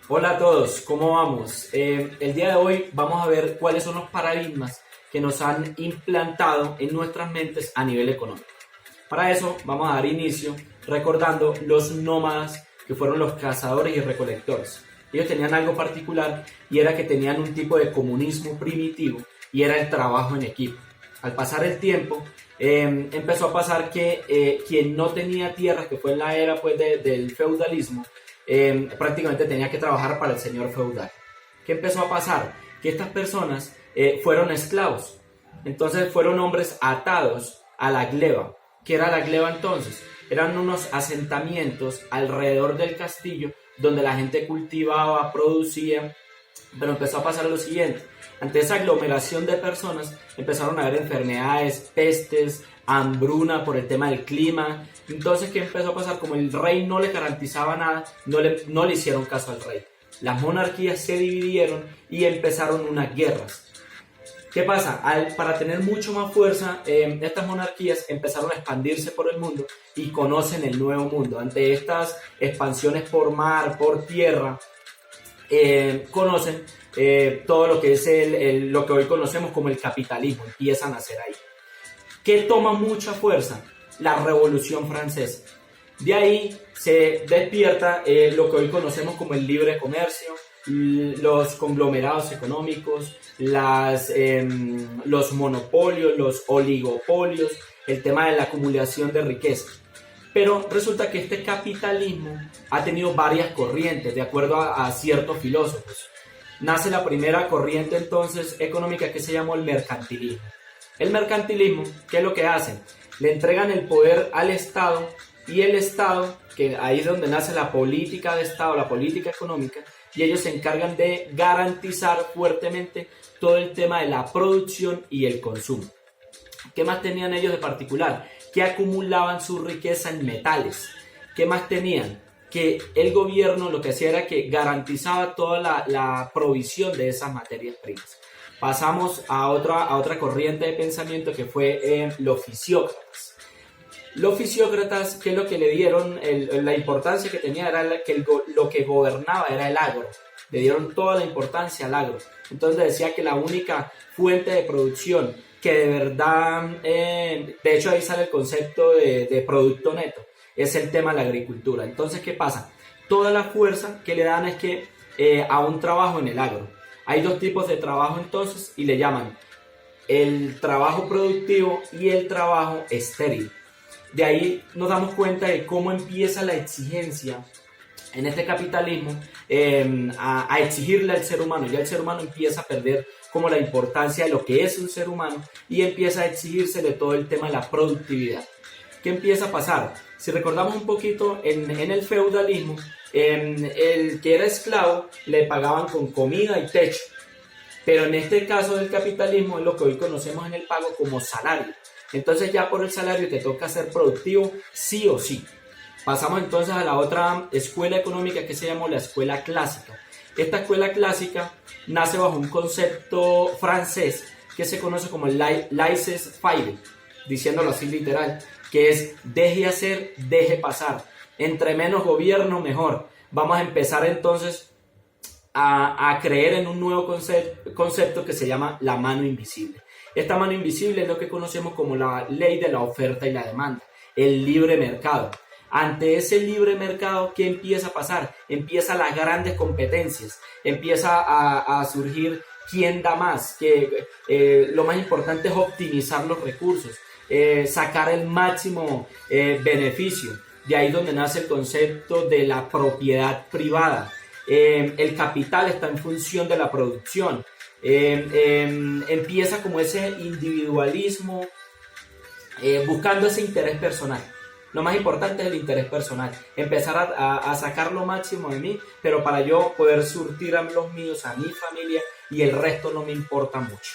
Hola a todos, ¿cómo vamos? El día de hoy vamos a ver cuáles son los paradigmas que nos han implantado en nuestras mentes a nivel económico. Para eso vamos a dar inicio recordando los nómadas que fueron los cazadores y recolectores. Ellos tenían algo particular y era que tenían un tipo de comunismo primitivo y era el trabajo en equipo. Al pasar el tiempo empezó a pasar que quien no tenía tierras, que fue en la era pues, del feudalismo, prácticamente tenía que trabajar para el señor feudal. ¿Qué empezó a pasar? Que estas personas fueron esclavos. Entonces fueron hombres atados a la gleba. ¿Qué era la gleba entonces? Eran unos asentamientos alrededor del castillo donde la gente cultivaba, producía, pero empezó a pasar lo siguiente. Ante esa aglomeración de personas empezaron a haber enfermedades, pestes, hambruna por el tema del clima. Entonces, ¿qué empezó a pasar? Como el rey no le garantizaba nada, no le hicieron caso al rey. Las monarquías se dividieron y empezaron unas guerras. ¿Qué pasa? Para tener mucho más fuerza, estas monarquías empezaron a expandirse por el mundo y conocen el nuevo mundo. Ante estas expansiones por mar, por tierra, conocen todo lo que es lo que hoy conocemos como el capitalismo. Empiezan a nacer ahí. ¿Qué toma mucha fuerza? La Revolución Francesa. De ahí se despierta lo que hoy conocemos como el libre comercio, los conglomerados económicos, los monopolios, los oligopolios, el tema de la acumulación de riqueza. Pero resulta que este capitalismo ha tenido varias corrientes, de acuerdo a ciertos filósofos. Nace la primera corriente entonces económica que se llamó el mercantilismo. El mercantilismo, ¿qué es lo que hacen? Le entregan el poder al Estado y el Estado, que ahí es donde nace la política de Estado, la política económica, y ellos se encargan de garantizar fuertemente todo el tema de la producción y el consumo. ¿Qué más tenían ellos de particular? Que acumulaban su riqueza en metales. ¿Qué más tenían? Que el gobierno lo que hacía era que garantizaba toda la provisión de esas materias primas. Pasamos a otra corriente de pensamiento que fue los fisiócratas. Los fisiócratas, ¿qué es lo que le dieron? La importancia que tenía era que lo que gobernaba era el agro. Le dieron toda la importancia al agro. Entonces decía que la única fuente de producción que de verdad, de hecho ahí sale el concepto de producto neto, es el tema de la agricultura. Entonces, ¿qué pasa? Toda la fuerza que le dan es que a un trabajo en el agro. Hay dos tipos de trabajo entonces y le llaman el trabajo productivo y el trabajo estéril. De ahí nos damos cuenta de cómo empieza la exigencia en este capitalismo a exigirle al ser humano. Ya el ser humano empieza a perder como la importancia de lo que es un ser humano y empieza a exigírsele todo el tema de la productividad. ¿Qué empieza a pasar? Si recordamos un poquito, en el feudalismo, el que era esclavo le pagaban con comida y techo. Pero en este caso del capitalismo es lo que hoy conocemos en el pago como salario. Entonces ya por el salario te toca ser productivo sí o sí. Pasamos entonces a la otra escuela económica que se llamó la escuela clásica. Esta escuela clásica nace bajo un concepto francés que se conoce como el laissez-faire, diciéndolo así literal, que es deje hacer, deje pasar. Entre menos gobierno, mejor. Vamos a empezar entonces a creer en un nuevo concepto que se llama la mano invisible. Esta mano invisible es lo que conocemos como la ley de la oferta y la demanda, el libre mercado. Ante ese libre mercado, ¿qué empieza a pasar? Empiezan las grandes competencias, empieza a surgir quién da más, que lo más importante es optimizar los recursos, sacar el máximo beneficio. De ahí donde nace el concepto de la propiedad privada. El capital está en función de la producción. Empieza como ese individualismo buscando ese interés personal. Lo más importante es el interés personal, empezar a sacar lo máximo de mí, pero para yo poder surtir a los míos, a mi familia, y el resto no me importa mucho.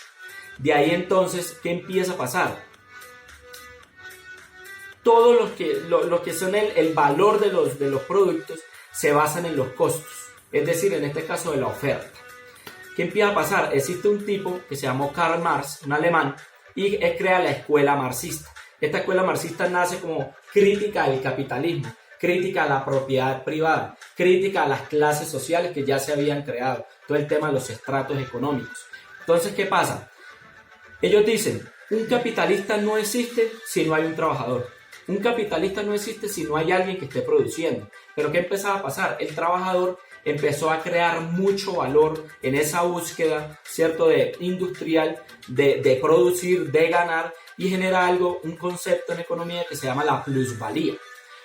De ahí entonces, ¿qué empieza a pasar? Todo lo que son el valor de los productos se basan en los costos, es decir, en este caso de la oferta. ¿Qué empieza a pasar? Existe un tipo que se llamó Karl Marx, un alemán, y crea la escuela marxista. Esta escuela marxista nace como crítica al capitalismo. crítica a la propiedad privada, crítica a las clases sociales que ya se habían creado, todo el tema de los estratos económicos. Entonces, ¿qué pasa? Ellos dicen, un capitalista no existe si no hay un trabajador. Un capitalista no existe si no hay alguien que esté produciendo. Pero ¿qué empezaba a pasar? El trabajador empezó a crear mucho valor en esa búsqueda, ¿cierto?, de industrial, de producir, de ganar, y genera algo, un concepto en economía que se llama la plusvalía.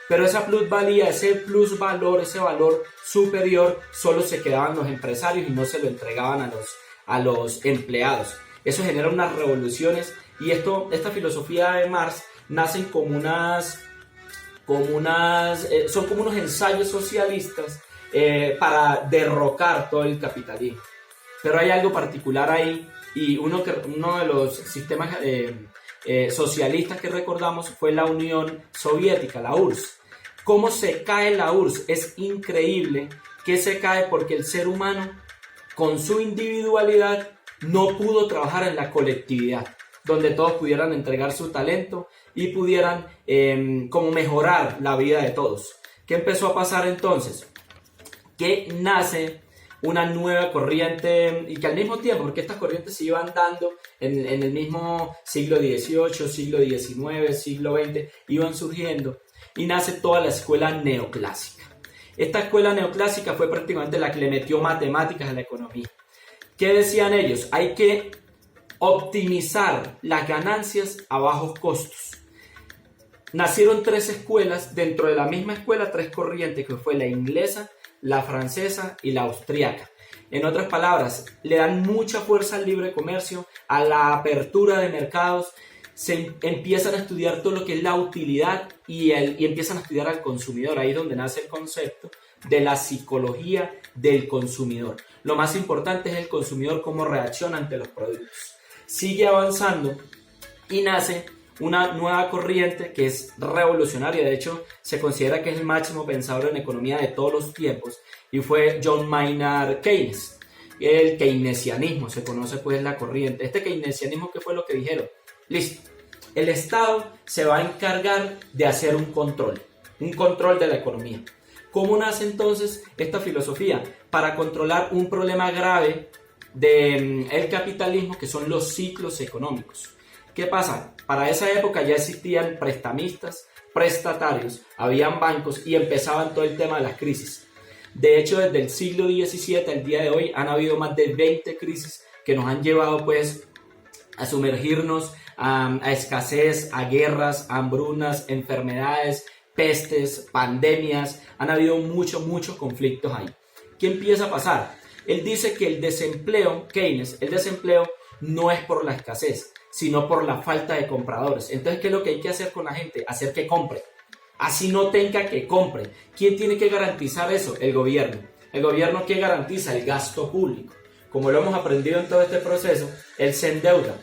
Pero esa plusvalía, ese plusvalor, ese valor superior, solo se quedaban los empresarios y no se lo entregaban a los empleados. Eso genera unas revoluciones, y esta filosofía de Marx nacen son como unos ensayos socialistas para derrocar todo el capitalismo. Pero hay algo particular ahí, y uno de los sistemas socialistas que recordamos fue la Unión Soviética, la URSS. ¿Cómo se cae la URSS? Es increíble que se cae porque el ser humano, con su individualidad, no pudo trabajar en la colectividad, donde todos pudieran entregar su talento y pudieran como mejorar la vida de todos. ¿Qué empezó a pasar entonces? Que nace una nueva corriente, y que al mismo tiempo, porque estas corrientes se iban dando en el mismo siglo XVIII, siglo XIX, siglo XX, iban surgiendo, y nace toda la escuela neoclásica. Esta escuela neoclásica fue prácticamente la que le metió matemáticas a la economía. ¿Qué decían ellos? Hay que optimizar las ganancias a bajos costos. Nacieron tres escuelas, dentro de la misma escuela, tres corrientes, que fue la inglesa, la francesa y la austriaca. En otras palabras, le dan mucha fuerza al libre comercio, a la apertura de mercados, se empiezan a estudiar todo lo que es la utilidad y empiezan a estudiar al consumidor. Ahí es donde nace el concepto de la psicología del consumidor. Lo más importante es el consumidor, cómo reacciona ante los productos. Sigue avanzando y nace una nueva corriente que es revolucionaria. De hecho, se considera que es el máximo pensador en economía de todos los tiempos, y fue John Maynard Keynes. El keynesianismo, se conoce pues la corriente. Este keynesianismo, ¿qué fue lo que dijeron? Listo, el Estado se va a encargar de hacer un control de la economía. ¿Cómo nace entonces esta filosofía? Para controlar un problema grave del capitalismo, que son los ciclos económicos. ¿Qué pasa? Para esa época ya existían prestamistas, prestatarios, habían bancos y empezaban todo el tema de las crisis. De hecho, desde el siglo XVII al día de hoy han habido más de 20 crisis que nos han llevado pues a sumergirnos a escasez, a guerras, a hambrunas, enfermedades, pestes, pandemias. Han habido muchos conflictos ahí. ¿Qué empieza a pasar? Él dice que el desempleo, Keynes, el desempleo no es por la escasez, sino por la falta de compradores. Entonces, ¿qué es lo que hay que hacer con la gente? Hacer que compre. Así no tenga que compre. ¿Quién tiene que garantizar eso? El gobierno. ¿El gobierno qué garantiza? El gasto público. Como lo hemos aprendido en todo este proceso, él se endeuda.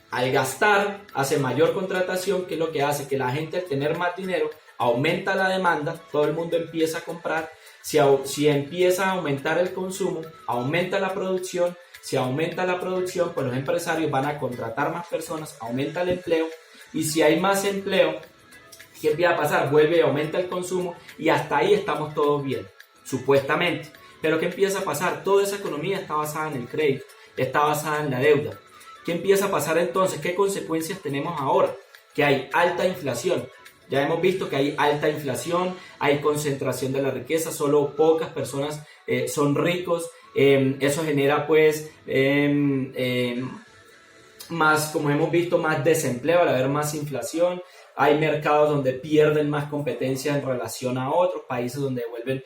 Al gastar, hace mayor contratación, que es lo que hace que la gente, al tener más dinero, aumenta la demanda, todo el mundo empieza a comprar. Si empieza a aumentar el consumo, aumenta la producción. Si aumenta la producción, pues los empresarios van a contratar más personas, aumenta el empleo, y si hay más empleo, ¿qué empieza a pasar? Vuelve y aumenta el consumo, y hasta ahí estamos todos bien, supuestamente. Pero ¿qué empieza a pasar? Toda esa economía está basada en el crédito, está basada en la deuda. ¿Qué empieza a pasar entonces? ¿Qué consecuencias tenemos ahora? Que hay alta inflación. Ya hemos visto que hay alta inflación, hay concentración de la riqueza, solo pocas personas son ricos. Eso genera pues más, como hemos visto, más desempleo al haber más inflación. Hay mercados donde pierden más competencia en relación a otros países, donde vuelven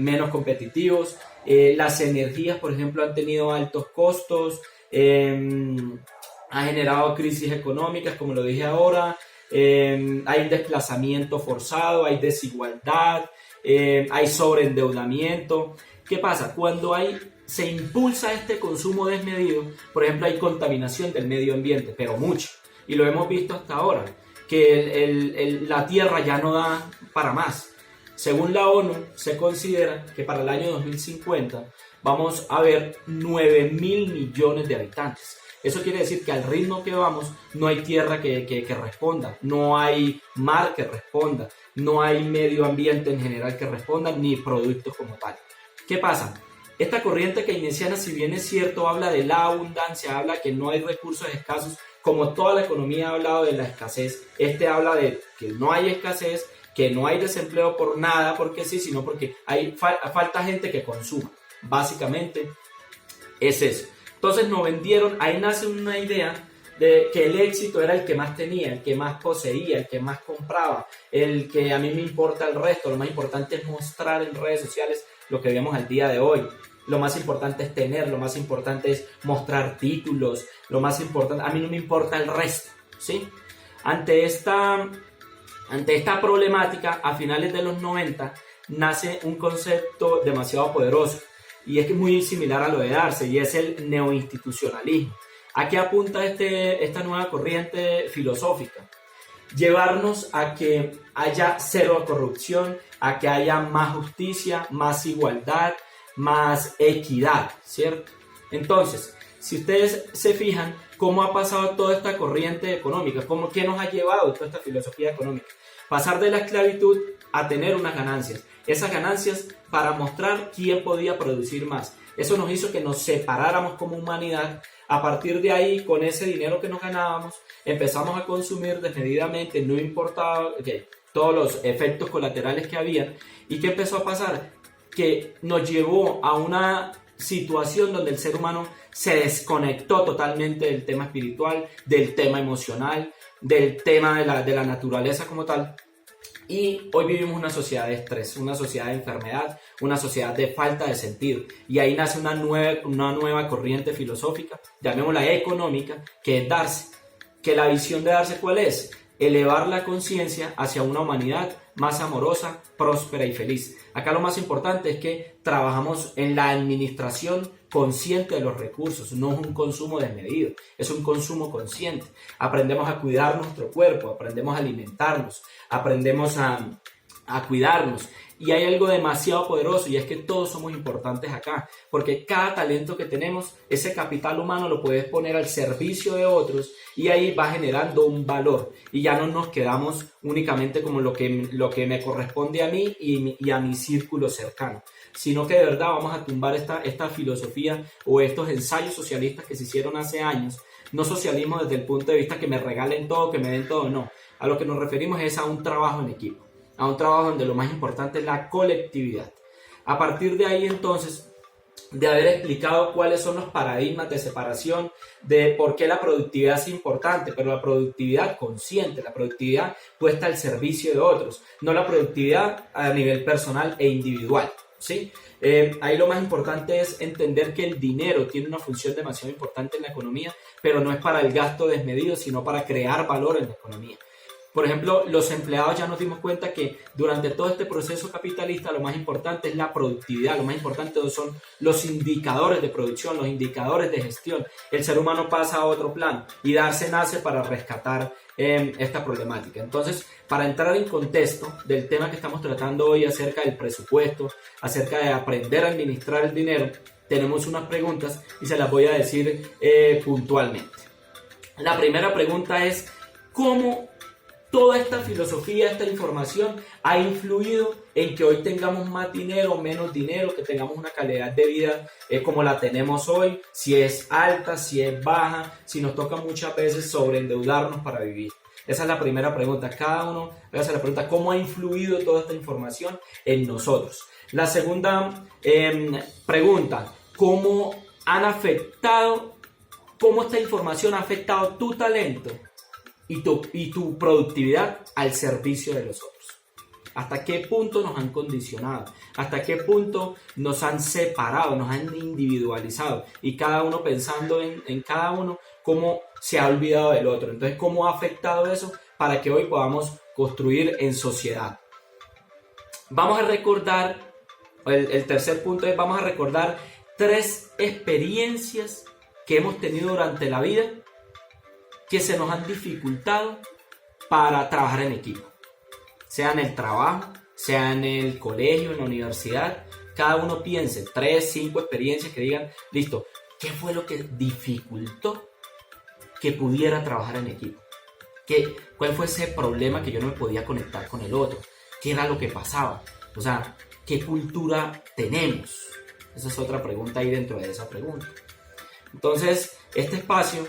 menos competitivos. Las energías, por ejemplo, han tenido altos costos. Ha generado crisis económicas, como lo dije ahora. Hay un desplazamiento forzado, hay desigualdad, hay sobreendeudamiento. ¿Qué pasa? Cuando se impulsa este consumo desmedido, por ejemplo, hay contaminación del medio ambiente, pero mucho, y lo hemos visto hasta ahora, que la tierra ya no da para más. Según la ONU, se considera que para el año 2050 vamos a ver 9.000 millones de habitantes. Eso quiere decir que al ritmo que vamos no hay tierra que responda, no hay mar que responda, no hay medio ambiente en general que responda, ni productos como tal. ¿Qué pasa? Esta corriente keynesiana, si bien es cierto, habla de la abundancia, habla que no hay recursos escasos, como toda la economía ha hablado de la escasez, habla de que no hay escasez, que no hay desempleo por nada, porque sí, sino porque hay falta gente que consuma. Básicamente es eso. Entonces nos vendieron, ahí nace una idea de que el éxito era el que más tenía, el que más poseía, el que más compraba, el que a mí me importa el resto, lo más importante es mostrar en redes sociales lo que vemos al día de hoy. Lo más importante es tener, lo más importante es mostrar títulos, lo más importante, a mí no me importa el resto, ¿sí? Ante esta problemática, a finales de los 90, nace un concepto demasiado poderoso, y es que es muy similar a lo de Darcy, y es el neoinstitucionalismo. ¿A qué apunta esta nueva corriente filosófica? Llevarnos a que haya cero corrupción, a que haya más justicia, más igualdad, más equidad, ¿cierto? Entonces, si ustedes se fijan cómo ha pasado toda esta corriente económica, ¿qué nos ha llevado toda esta filosofía económica? Pasar de la esclavitud a tener unas ganancias. Esas ganancias para mostrar quién podía producir más. Eso nos hizo que nos separáramos como humanidad. A partir de ahí, con ese dinero que nos ganábamos, empezamos a consumir desmedidamente, no importaba todos los efectos colaterales que había. ¿Y qué empezó a pasar? Que nos llevó a una situación donde el ser humano se desconectó totalmente del tema espiritual, del tema emocional, del tema de la naturaleza como tal. Y hoy vivimos una sociedad de estrés, una sociedad de enfermedad, una sociedad de falta de sentido. Y ahí nace una nueva corriente filosófica, llamémosla económica, que es Darcy. Que la visión de Darcy, ¿cuál es? Elevar la conciencia hacia una humanidad más amorosa, próspera y feliz. Acá lo más importante es que trabajamos en la administración consciente de los recursos, no es un consumo desmedido, es un consumo consciente. Aprendemos a cuidar nuestro cuerpo, aprendemos a alimentarnos, aprendemos a cuidarnos. Y hay algo demasiado poderoso, y es que todos somos importantes acá, porque cada talento que tenemos, ese capital humano lo puedes poner al servicio de otros, y ahí va generando un valor, y ya no nos quedamos únicamente como lo que me corresponde a mí y a mi círculo cercano, sino que de verdad vamos a tumbar esta filosofía o estos ensayos socialistas que se hicieron hace años. No socialismo desde el punto de vista que me regalen todo, que me den todo, no. A lo que nos referimos es a un trabajo en equipo, a un trabajo donde lo más importante es la colectividad. A partir de ahí, entonces, de haber explicado cuáles son los paradigmas de separación, de por qué la productividad es importante, pero la productividad consciente, la productividad puesta al servicio de otros, no la productividad a nivel personal e individual, ¿sí? Ahí lo más importante es entender que el dinero tiene una función demasiado importante en la economía, pero no es para el gasto desmedido, sino para crear valor en la economía. Por ejemplo, los empleados ya nos dimos cuenta que durante todo este proceso capitalista lo más importante es la productividad, lo más importante son los indicadores de producción, los indicadores de gestión. El ser humano pasa a otro plano y Darcy nace para rescatar esta problemática. Entonces, para entrar en contexto del tema que estamos tratando hoy acerca del presupuesto, acerca de aprender a administrar el dinero, tenemos unas preguntas y se las voy a decir puntualmente. La primera pregunta es: ¿cómo toda esta filosofía, esta información ha influido en que hoy tengamos más dinero o menos dinero, que tengamos una calidad de vida como la tenemos hoy? Si es alta, si es baja, si nos toca muchas veces sobreendeudarnos para vivir. Esa es la primera pregunta. Cada uno le hace la pregunta: ¿cómo ha influido toda esta información en nosotros? La segunda pregunta: ¿cómo esta información ha afectado tu talento y tu productividad al servicio de los otros? ¿Hasta qué punto nos han condicionado? ¿Hasta qué punto nos han separado, nos han individualizado? Y cada uno pensando en cada uno, cómo se ha olvidado del otro. Entonces, ¿cómo ha afectado eso para que hoy podamos construir en sociedad? Vamos a recordar, el tercer punto es: vamos a recordar 3 experiencias que hemos tenido durante la vida que se nos han dificultado para trabajar en equipo, sea en el trabajo, sea en el colegio, en la universidad. Cada uno piense 3, 5 experiencias que digan: listo, ¿qué fue lo que dificultó que pudiera trabajar en equipo. ¿Cuál fue ese problema que yo no me podía conectar con el otro? ¿Qué era lo que pasaba? O sea, ¿qué cultura tenemos? Esa es otra pregunta ahí dentro de esa pregunta. Entonces, este espacio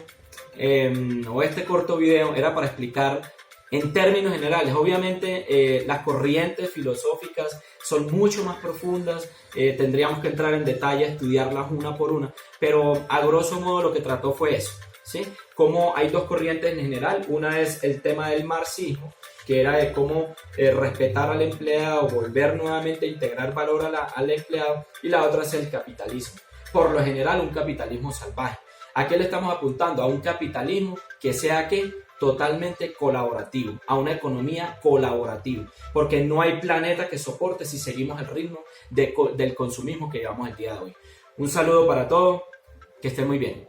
o este corto video era para explicar en términos generales. Obviamente, las corrientes filosóficas son mucho más profundas, tendríamos que entrar en detalle a estudiarlas una por una, pero a grosso modo lo que trató fue eso, ¿sí? Como hay dos corrientes en general, una es el tema del marxismo, que era de cómo respetar al empleado, volver nuevamente a integrar valor al empleado, y la otra es el capitalismo, por lo general un capitalismo salvaje. ¿A qué le estamos apuntando? A un capitalismo que sea totalmente colaborativo, a una economía colaborativa, porque no hay planeta que soporte si seguimos el ritmo del consumismo que llevamos el día de hoy. Un saludo para todos, que estén muy bien.